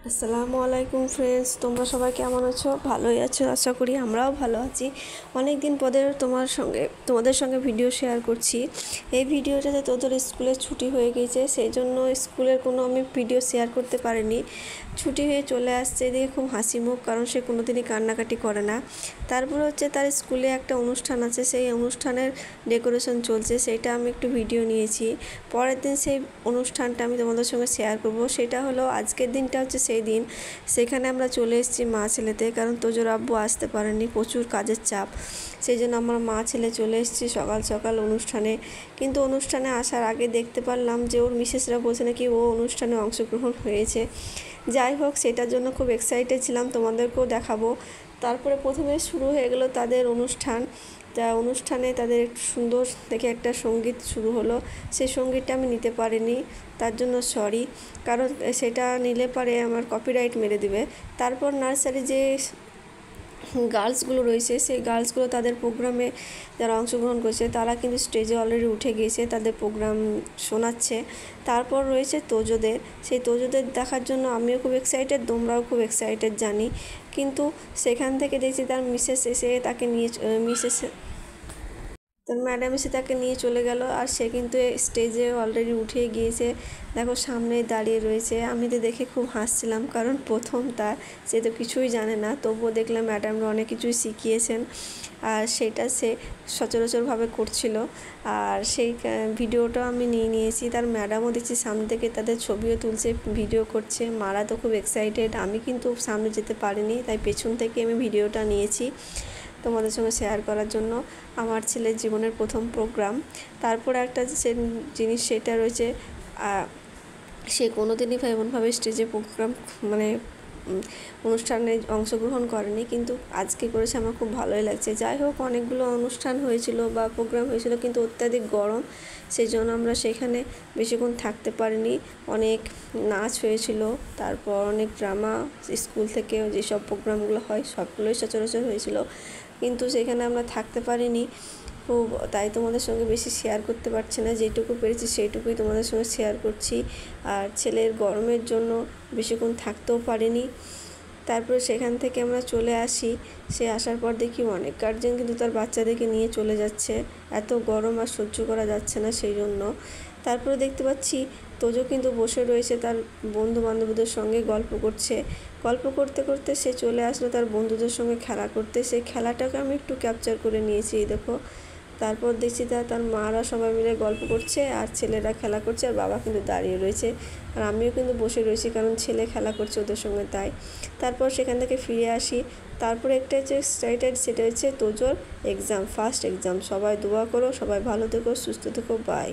আসসালামু আলাইকুম ফ্রেন্ডস, তোমরা সবাই কেমন আছো? ভালোই আছো আশা করি। আমরাও ভালো আছি। অনেক দিন পরে তোমাদের সঙ্গে ভিডিও শেয়ার করছি। এই ভিডিওটাতে তোদের স্কুলে ছুটি হয়ে গেছে, সেই জন্য স্কুলের কোনো আমি ভিডিও শেয়ার করতে পারিনি। ছুটি হয়ে চলে আসছে, এদিকে খুব হাসি মুখ, কারণ সে কোনো দিনই কান্নাকাটি করে না। তারপর হচ্ছে তার স্কুলে একটা অনুষ্ঠান আছে, সেই অনুষ্ঠানের ডেকোরেশন চলছে, সেইটা আমি একটু ভিডিও নিয়েছি। পরের দিন সেই অনুষ্ঠানটা আমি তোমাদের সঙ্গে শেয়ার করব। সেটা হলো আজকের দিনটা হচ্ছে সেই দিন, সেখানে আমরা চলে এসেছি মা ছেলেতে, কারণ তোজোর আব্বু আসতে পারেনি, প্রচুর কাজের চাপ। সেই জন্য আমরা মা ছেলে চলে এসেছি সকাল সকাল অনুষ্ঠানে। কিন্তু অনুষ্ঠানে আসার আগে দেখতে পারলাম যে ওর মিসেসরা বলছে নাকি ও অনুষ্ঠানে অংশগ্রহণ হয়েছে। যাই হোক, সেটার জন্য খুব এক্সাইটেড ছিলাম, তোমাদেরকেও দেখাবো। তারপরে প্রথমে শুরু হয়ে গেল তাদের অনুষ্ঠান। তা অনুষ্ঠানে তাদের একটু সুন্দর দেখে একটা সঙ্গীত শুরু হলো। সেই সঙ্গীতটা আমি নিতে পারিনি, তার জন্য সরি, কারণ সেটা নিলে পরে আমার কপিরাইট মেরে দিবে। তারপর নার্সারি যে গার্লসগুলো রয়েছে, সেই গার্লসগুলো তাদের প্রোগ্রামে যারা অংশগ্রহণ করছে তারা কিন্তু স্টেজে অলরেডি উঠে গিয়েছে, তাদের প্রোগ্রাম শোনাচ্ছে। তারপর রয়েছে তোজোদের, সেই তোজোদের দেখার জন্য আমিও খুব এক্সাইটেড, তোমরাও খুব এক্সাইটেড জানি। কিন্তু সেখান থেকে দেখছি তার মিসেস এসে তাকে নিয়ে তার ম্যাডাম এসে তাকে নিয়ে চলে গেল, আর সে কিন্তু স্টেজে অলরেডি উঠে গিয়েছে। দেখো সামনে দাঁড়িয়ে রয়েছে। আমি তো দেখে খুব হাসছিলাম, কারণ প্রথম তার, সে তো কিছুই জানে না, তবুও দেখলাম ম্যাডামরা অনেক কিছুই শিখিয়েছেন, আর সেটা সে সচরাচরভাবে করছিল। আর সেই ভিডিওটা আমি নিয়েছি। তার ম্যাডামও দেখছি সামনে থেকে তাদের ছবিও তুলছে, ভিডিও করছে। মারা তো খুব এক্সাইটেড। আমি কিন্তু সামনে যেতে পারিনি, তাই পেছন থেকে আমি ভিডিওটা নিয়েছি তোমাদের সঙ্গে শেয়ার করার জন্য। আমার ছেলের জীবনের প্রথম প্রোগ্রাম। তারপর একটা জিনিস সেটা রয়েছে, সে কোনো দিনই এমনভাবে স্টেজে প্রোগ্রাম অনুষ্ঠানে অংশগ্রহণ করেনি, কিন্তু আজকে করেছে, আমার খুব ভালোই লাগছে। যাই হোক, অনেকগুলো অনুষ্ঠান হয়েছিল বা প্রোগ্রাম হয়েছিল, কিন্তু অত্যাধিক গরম, সেই জন্য আমরা সেখানে বেশিক্ষণ থাকতে পারিনি। অনেক নাচ হয়েছিল, তারপর অনেক ড্রামা, স্কুল থেকে যেসব প্রোগ্রামগুলো হয় সবগুলোই সচরাচর হয়েছিল, কিন্তু সেখানে আমরা থাকতে পারিনি। তাই তোমাদের সঙ্গে বেশি শেয়ার করতে পারছি না, যেটুকু পেরেছি সেইটুকুই তোমাদের সঙ্গে শেয়ার করছি। আর ছেলের গরমের জন্য বেশিক্ষণ থাকতেও পারিনি। তারপরে সেখান থেকে আমরা চলে আসি। সে আসার পর দেখি অনেক গার্জেন কিন্তু তার বাচ্চাদেরকে নিয়ে চলে যাচ্ছে, এত গরম আর সহ্য করা যাচ্ছে না, সেই জন্য। তারপরে দেখতে পাচ্ছি তোজো কিন্তু বসে রয়েছে, তার বন্ধু বান্ধবদের সঙ্গে গল্প করছে। গল্প করতে করতে সে চলে আসলো তার বন্ধুদের সঙ্গে খেলা করতে। সেই খেলাটাকে আমি একটু ক্যাপচার করে নিয়েছি, দেখো। তারপর দেখছি তার মারা সবাই মিলে গল্প করছে, আর ছেলেরা খেলা করছে, আর বাবা কিন্তু দাঁড়িয়ে রয়েছে, আর আমিও কিন্তু বসে রয়েছি, কারণ ছেলে খেলা করছে ওদের সঙ্গে, তাই। তারপর সেখান থেকে ফিরে আসি। তারপরে একটা হচ্ছে এক্সাইটেড, সেটা হচ্ছে তোজোর এক্সাম, ফার্স্ট এক্সাম। সবাই দোয়া করো, সবাই ভালো থেকো, সুস্থ থেকো, বাই।